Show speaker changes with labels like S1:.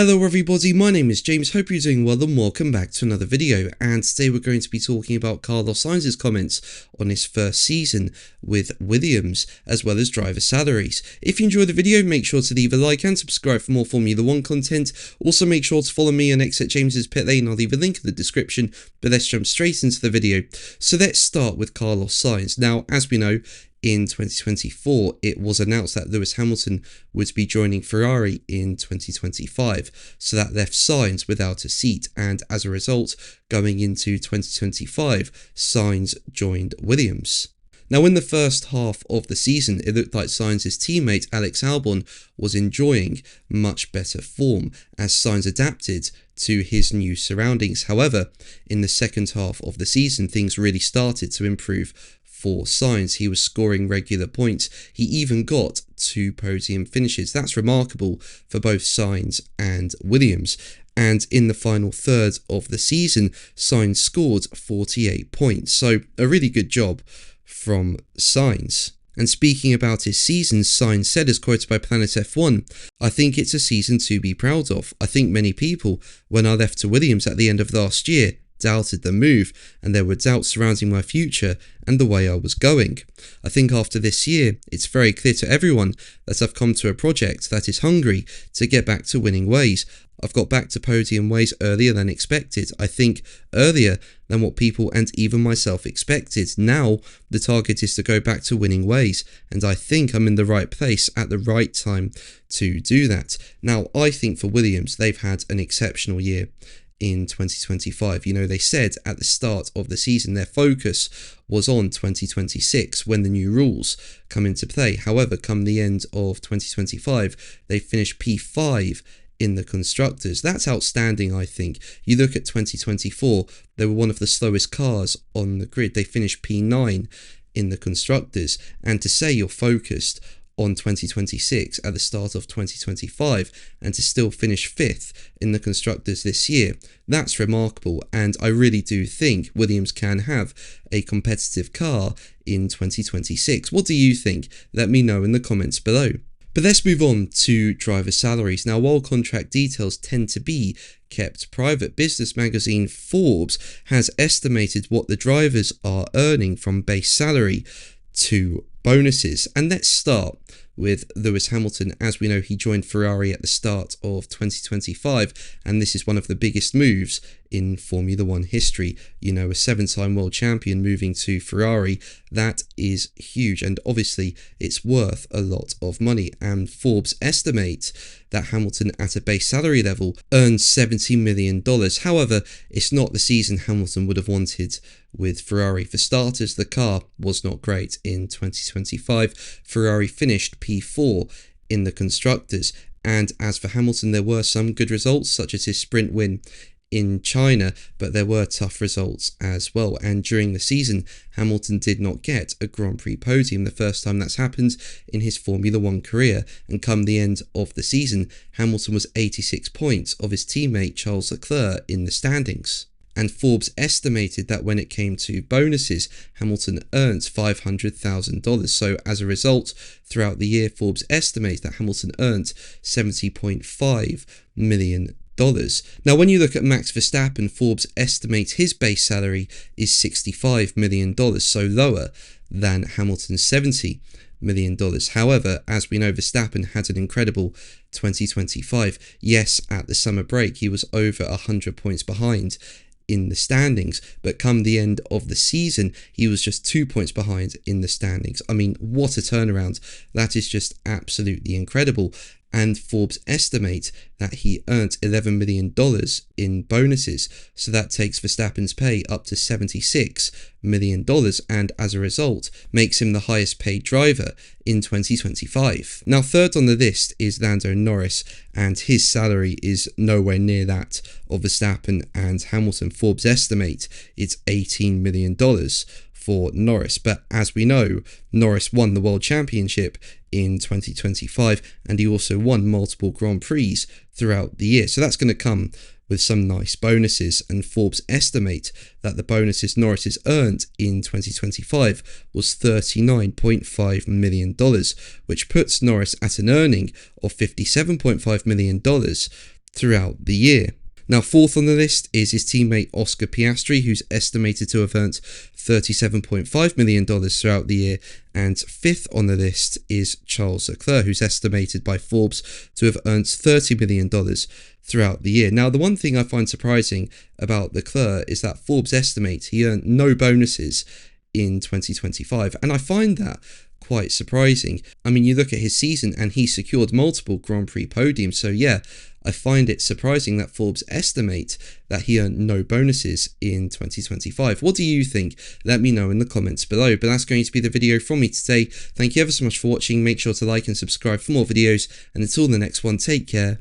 S1: Hello everybody, my name is James, hope you're doing well and welcome back to another video, and today we're going to be talking about Carlos Sainz's comments on his first season with Williams, as well as driver salaries. If you enjoyed the video, make sure to leave a like and subscribe for more Formula 1 content. Also make sure to follow me on X at James's Pit Lane, I'll leave a link in the description, but let's jump straight into the video. So let's start with Carlos Sainz. Now, as we know, in 2024, it was announced that Lewis Hamilton would be joining Ferrari in 2025, so that left Sainz without a seat, and as a result, going into 2025, Sainz joined Williams. Now, in the first half of the season, it looked like Sainz's teammate Alex Albon was enjoying much better form as Sainz adapted to his new surroundings. However, in the second half of the season, things really started to improve for Sainz. He was scoring regular points. He even got 2 podium finishes. That's remarkable for both Sainz and Williams. And in the final third of the season, Sainz scored 48 points. So a really good job from Sainz. And speaking about his season, Sainz said, as quoted by Planet F1, "I think it's a season to be proud of. I think many people, when I left to Williams at the end of last year, doubted the move, and there were doubts surrounding my future and the way I was going. I think after this year, it's very clear to everyone that I've come to a project that is hungry to get back to winning ways. I've got back to podium ways earlier than expected. I think earlier than what people and even myself expected. Now, the target is to go back to winning ways, and I think I'm in the right place at the right time to do that." Now, I think for Williams, they've had an exceptional year in 2025. You know, they said at the start of the season their focus was on 2026 when the new rules come into play. However, come the end of 2025, they finished P5 in the constructors. That's outstanding, I think. You look at 2024, they were one of the slowest cars on the grid. They finished P9 in the constructors, and to say you're focused on 2026 at the start of 2025 and to still finish 5th in the constructors this year, that's remarkable, and I really do think Williams can have a competitive car in 2026. What do you think? Let me know in the comments below. But let's move on to driver salaries. Now, while contract details tend to be kept private, business magazine Forbes has estimated what the drivers are earning from base salary to bonuses. And let's start with Lewis Hamilton. As we know, he joined Ferrari at the start of 2025, and this is one of the biggest moves in Formula 1 history. You know, a 7-time world champion moving to Ferrari, that is huge, and obviously it's worth a lot of money. And Forbes estimate that Hamilton at a base salary level earns $70 million. However, it's not the season Hamilton would have wanted with Ferrari. For starters, the car was not great in 2025. Ferrari finished P4 in the constructors, and as for Hamilton, there were some good results, such as his sprint win in China, but there were tough results as well. And during the season, Hamilton did not get a Grand Prix podium, the first time that's happened in his Formula 1 career. And come the end of the season, Hamilton was 86 points of his teammate Charles Leclerc in the standings. And Forbes estimated that when it came to bonuses, Hamilton earned $500,000. So as a result, throughout the year, Forbes estimates that Hamilton earned $70.5 million. Now, when you look at Max Verstappen, Forbes estimates his base salary is $65 million, so lower than Hamilton's $70 million. However, as we know, Verstappen had an incredible 2025. Yes, at the summer break, he was over 100 points behind in the standings, but come the end of the season, he was just 2 points behind in the standings. I mean, what a turnaround. That is just absolutely incredible. And Forbes estimate that he earned $11 million in bonuses, so that takes Verstappen's pay up to $76 million, and as a result makes him the highest paid driver in 2025. Now, third on the list is Lando Norris, and his salary is nowhere near that of Verstappen and Hamilton. Forbes estimate it's $18 million for Norris, but as we know, Norris won the World Championship in 2025, and he also won multiple Grand Prix throughout the year, so that's going to come with some nice bonuses. And Forbes estimate that the bonuses Norris has earned in 2025 was $39.5 million, which puts Norris at an earning of $57.5 million throughout the year. Now, fourth on the list is his teammate Oscar Piastri, who's estimated to have earned $37.5 million throughout the year. And fifth on the list is Charles Leclerc, who's estimated by Forbes to have earned $30 million throughout the year. Now, the one thing I find surprising about Leclerc is that Forbes estimates he earned no bonuses in 2025. And I find that quite surprising. I mean, you look at his season and he secured multiple Grand Prix podiums. So yeah, I find it surprising that Forbes estimate that he earned no bonuses in 2025. What do you think? Let me know in the comments below. But that's going to be the video from me today. Thank you ever so much for watching. Make sure to like and subscribe for more videos. And until the next one, take care.